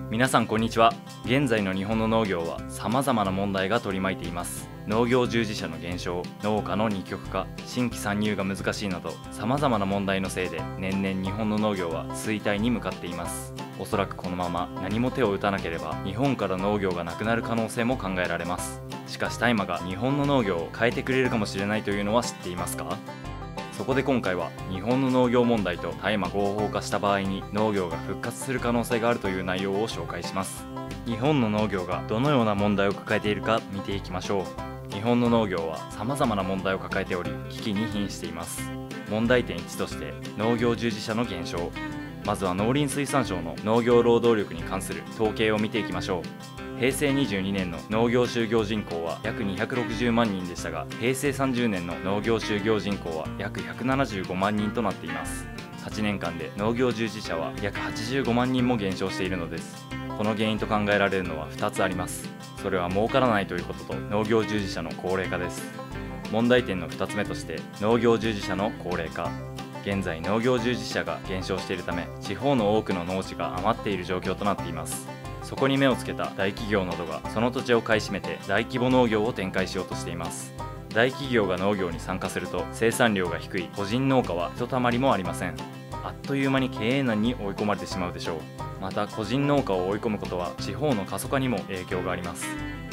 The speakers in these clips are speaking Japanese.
皆さんこんにちは。現在の日本の農業は様々な問題が取り巻いています。農業従事者の減少、農家の二極化、新規参入が難しいなど様々な問題のせいで年々日本の農業は衰退に向かっています。おそらくこのまま何も手を打たなければ日本から農業がなくなる可能性も考えられます。しかし大麻が日本の農業を変えてくれるかもしれないというのは知っていますか？そこで今回は日本の農業問題と大麻合法化した場合に農業が復活する可能性があるという内容を紹介します。日本の農業がどのような問題を抱えているか見ていきましょう。日本の農業は様々な問題を抱えており危機に瀕しています。問題点1として農業従事者の減少。まずは農林水産省の農業労働力に関する統計を見ていきましょう。平成22年の農業就業人口は約260万人でしたが、平成30年の農業就業人口は約175万人となっています。8年間で農業従事者は約85万人も減少しているのです。この原因と考えられるのは2つあります。それは儲からないということと農業従事者の高齢化です。問題点の2つ目として農業従事者の高齢化。現在農業従事者が減少しているため地方の多くの農地が余っている状況となっています。そこに目をつけた大企業などがその土地を買い占めて大規模農業を展開しようとしています。大企業が農業に参加すると生産量が低い個人農家はひとたまりもありません。あっという間に経営難に追い込まれてしまうでしょう。また個人農家を追い込むことは地方の過疎化にも影響があります。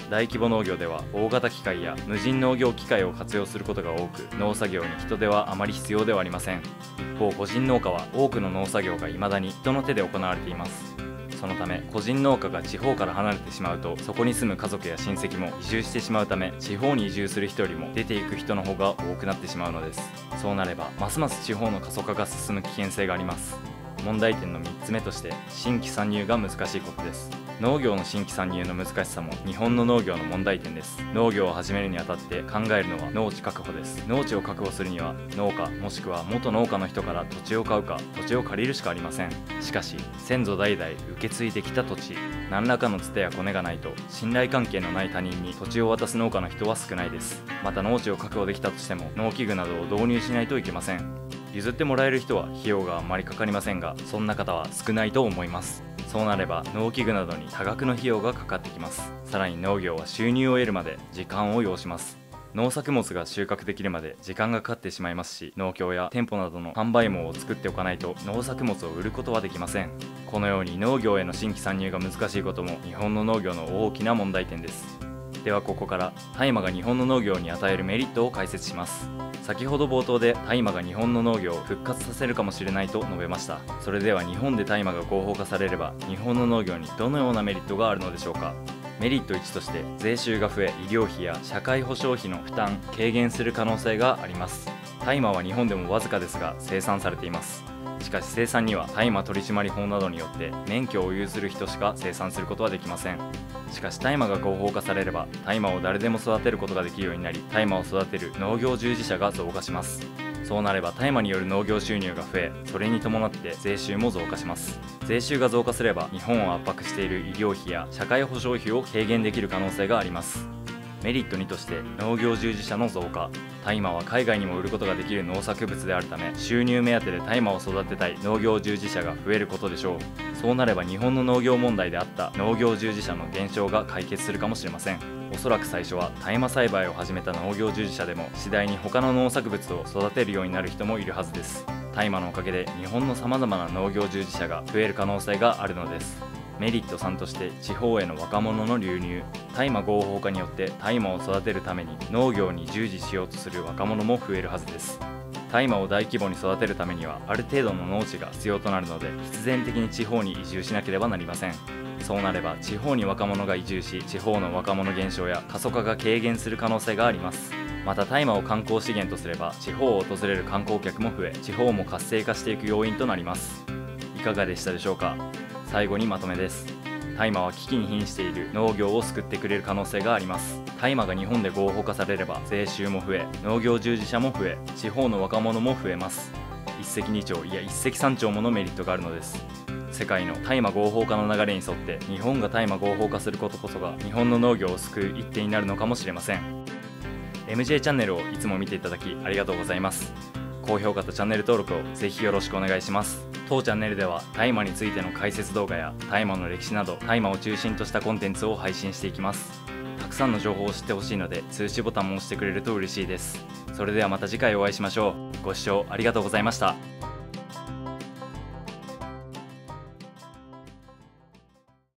大規模農業では大型機械や無人農業機械を活用することが多く農作業に人手はあまり必要ではありません。一方個人農家は多くの農作業が未だに人の手で行われています。そのため個人農家が地方から離れてしまうとそこに住む家族や親戚も移住してしまうため地方に移住する人よりも出ていく人の方が多くなってしまうのです。そうなればますます地方の過疎化が進む危険性があります。問題点の3つ目として新規参入が難しいことです。農業の新規参入の難しさも日本の農業の問題点です。農業を始めるにあたって考えるのは農地確保です。農地を確保するには農家もしくは元農家の人から土地を買うか土地を借りるしかありません。しかし先祖代々受け継いできた土地、何らかのつてやコネがないと信頼関係のない他人に土地を渡す農家の人は少ないです。また農地を確保できたとしても農機具などを導入しないといけません。譲ってもらえる人は費用があまりかかりませんが、そんな方は少ないと思います。そうなれば農機具などに多額の費用がかかってきます。さらに農業は収入を得るまで時間を要します。農作物が収穫できるまで時間がかかってしまいますし、農協や店舗などの販売網を作っておかないと農作物を売ることはできません。このように農業への新規参入が難しいことも日本の農業の大きな問題点です。ではここから大麻が日本の農業に与えるメリットを解説します。先ほど冒頭で大麻が日本の農業を復活させるかもしれないと述べました。それでは日本で大麻が合法化されれば日本の農業にどのようなメリットがあるのでしょうか。メリット1として税収が増え医療費や社会保障費の負担軽減する可能性があります。大麻は日本でもわずかですが生産されています。しかし生産には大麻取締法などによって免許を有する人しか生産することはできません。しかし大麻が合法化されれば大麻を誰でも育てることができるようになり、大麻を育てる農業従事者が増加します。そうなれば大麻による農業収入が増え、それに伴って税収も増加します。税収が増加すれば日本を圧迫している医療費や社会保障費を軽減できる可能性があります。メリット2として農業従事者の増加。大麻は海外にも売ることができる農作物であるため、収入目当てで大麻を育てたい農業従事者が増えることでしょう。そうなれば日本の農業問題であった農業従事者の減少が解決するかもしれません。おそらく最初は大麻栽培を始めた農業従事者でも次第に他の農作物を育てるようになる人もいるはずです。大麻のおかげで日本の様々な農業従事者が増える可能性があるのです。メリット3として地方への若者の流入。大麻合法化によって大麻を育てるために農業に従事しようとする若者も増えるはずです。大麻を大規模に育てるためにはある程度の農地が必要となるので必然的に地方に移住しなければなりません。そうなれば地方に若者が移住し地方の若者減少や過疎化が軽減する可能性があります。また大麻を観光資源とすれば地方を訪れる観光客も増え地方も活性化していく要因となります。いかがでしたでしょうか。最後にまとめです。大麻は危機に瀕している農業を救ってくれる可能性があります。大麻が日本で合法化されれば税収も増え農業従事者も増え地方の若者も増えます。一石二鳥いや一石三鳥ものメリットがあるのです。世界の大麻合法化の流れに沿って日本が大麻合法化することこそが日本の農業を救う一手になるのかもしれません。 MJ チャンネルをいつも見ていただきありがとうございます。高評価とチャンネル登録をぜひよろしくお願いします。当チャンネルでは大麻についての解説動画や大麻の歴史など大麻を中心としたコンテンツを配信していきます。たくさんの情報を知ってほしいので通知ボタンも押してくれると嬉しいです。それではまた次回お会いしましょう。ご視聴ありがとうございました。